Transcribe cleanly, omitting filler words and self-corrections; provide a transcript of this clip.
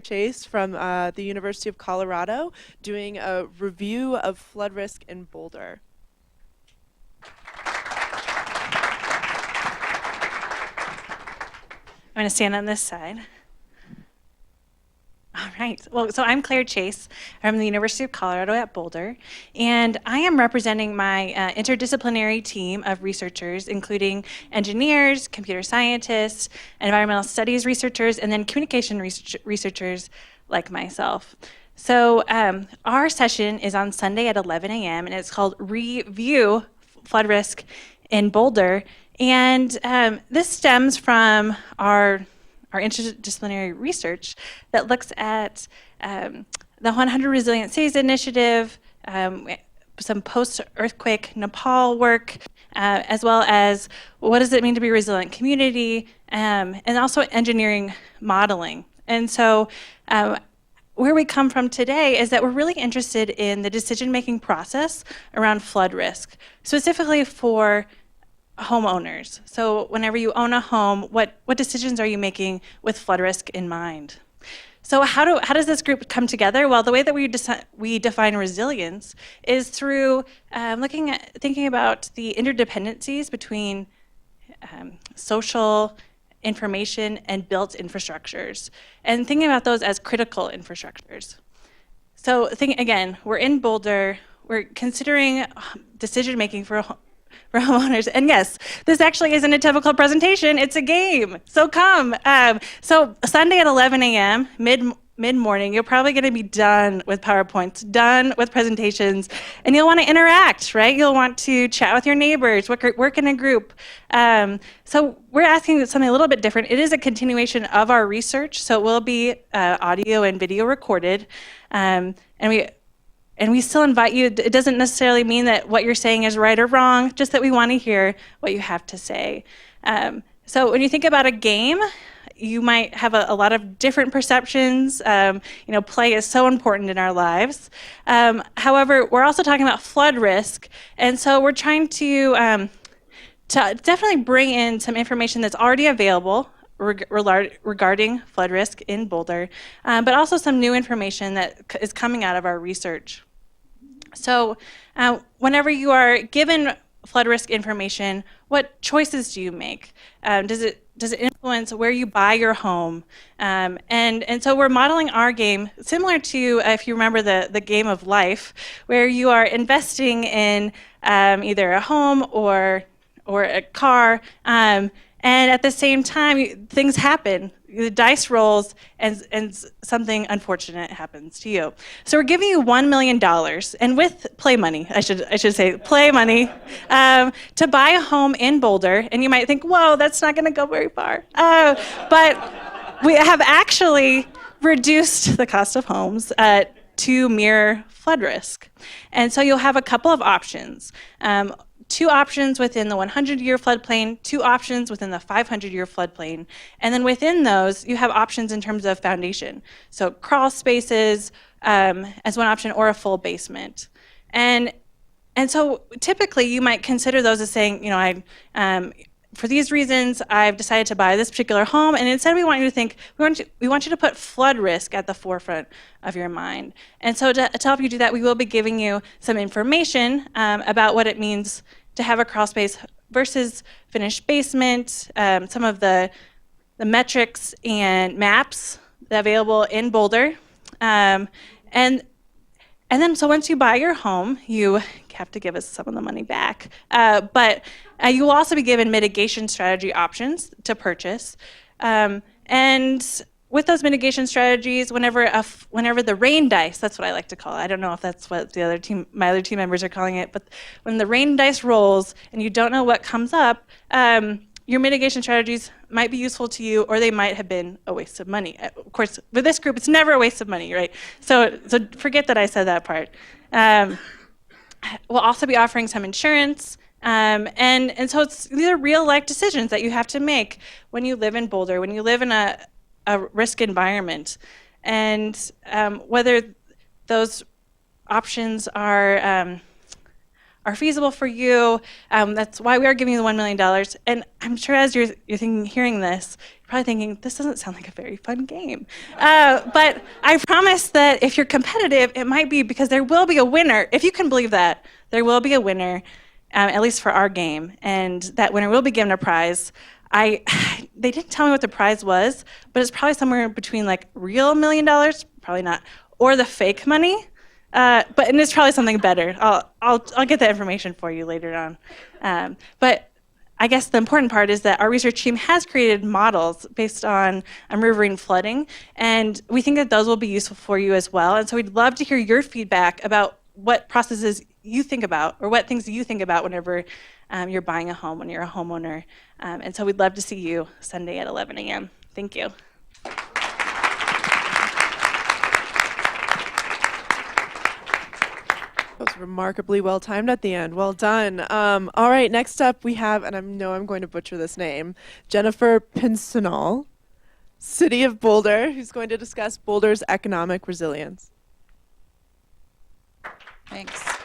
Chase from the University of Colorado doing a review of flood risk in Boulder. I'm going to stand on this side. All right. Well, so I'm Claire Chase. I'm from the University of Colorado at Boulder, and I am representing my interdisciplinary team of researchers, including engineers, computer scientists, environmental studies researchers, and then communication researchers like myself. So our session is on Sunday at 11 a.m., and it's called Review Flood Risk in Boulder. And this stems from our interdisciplinary research that looks at the 100 Resilient Cities Initiative, some post-earthquake Nepal work, as well as what does it mean to be a resilient community, and also engineering modeling. And so where we come from today is that we're really interested in the decision-making process around flood risk, specifically for homeowners. So whenever you own a home, what decisions are you making with flood risk in mind? So how does this group come together? Well, the way that we define resilience is through thinking about the interdependencies between social, information, and built infrastructures, and thinking about those as critical infrastructures. So again, we're in Boulder, we're considering decision making for homeowners. And yes, this actually isn't a typical presentation, it's a game. So come. So Sunday at 11 a.m., mid-morning, you're probably going to be done with PowerPoints, done with presentations, and you'll want to interact, right? You'll want to chat with your neighbors, work in a group. So we're asking something a little bit different. It is a continuation of our research, so it will be audio and video recorded. And we still invite you. It doesn't necessarily mean that what you're saying is right or wrong, just that we want to hear what you have to say. So when you think about a game, you might have a lot of different perceptions. Play is so important in our lives. However, we're also talking about flood risk. And so we're trying to definitely bring in some information that's already available regarding flood risk in Boulder, but also some new information that is coming out of our research. So whenever you are given flood risk information, what choices do you make? Does it influence where you buy your home? And so we're modeling our game similar to, if you remember the game of life, where you are investing in either a home or a car, and at the same time, things happen. The dice rolls, and something unfortunate happens to you. So we're giving you $1 million, and with play money, I should say, play money, to buy a home in Boulder. And you might think, whoa, that's not going to go very far. But we have actually reduced the cost of homes to mirror flood risk. And so you'll have a couple of options. 2 options within the 100-year floodplain, 2 options within the 500-year floodplain, and then within those, you have options in terms of foundation. So crawl spaces as one option, or a full basement. And so typically, you might consider those as saying, for these reasons, I've decided to buy this particular home, and instead we want you to think, we want you to put flood risk at the forefront of your mind. And so to help you do that, we will be giving you some information about what it means to have a crawl space versus finished basement, some of the metrics and maps available in Boulder. And then, so once you buy your home, you have to give us some of the money back. But you will also be given mitigation strategy options to purchase. And with those mitigation strategies, whenever the rain dice, that's what I like to call it. I don't know if that's what my other team members are calling it, but when the rain dice rolls and you don't know what comes up, your mitigation strategies might be useful to you, or they might have been a waste of money. Of course, with this group, it's never a waste of money, right? So forget that I said that part. We'll also be offering some insurance, and so these are real life decisions that you have to make when you live in Boulder, when you live in a risk environment, and whether those options are feasible for you. That's why we are giving you the $1 million. And I'm sure as you're hearing this, probably thinking, this doesn't sound like a very fun game. But I promise that if you're competitive, it might be because there will be a winner. If you can believe that, there will be a winner, at least for our game. And that winner will be given a prize. They didn't tell me what the prize was, but it's probably somewhere between like real $1 million, probably not, or the fake money. And it's probably something better. I'll get that information for you later on. But I guess the important part is that our research team has created models based on riverine flooding, and we think that those will be useful for you as well. And so we'd love to hear your feedback about what processes you think about or what things you think about whenever you're buying a home, when you're a homeowner. And so we'd love to see you Sunday at 11 a.m. Thank you. That was remarkably well timed at the end. Well done. All right, next up we have, and I know I'm going to butcher this name, Jennifer Pinsonal, City of Boulder, who's going to discuss Boulder's economic resilience. Thanks.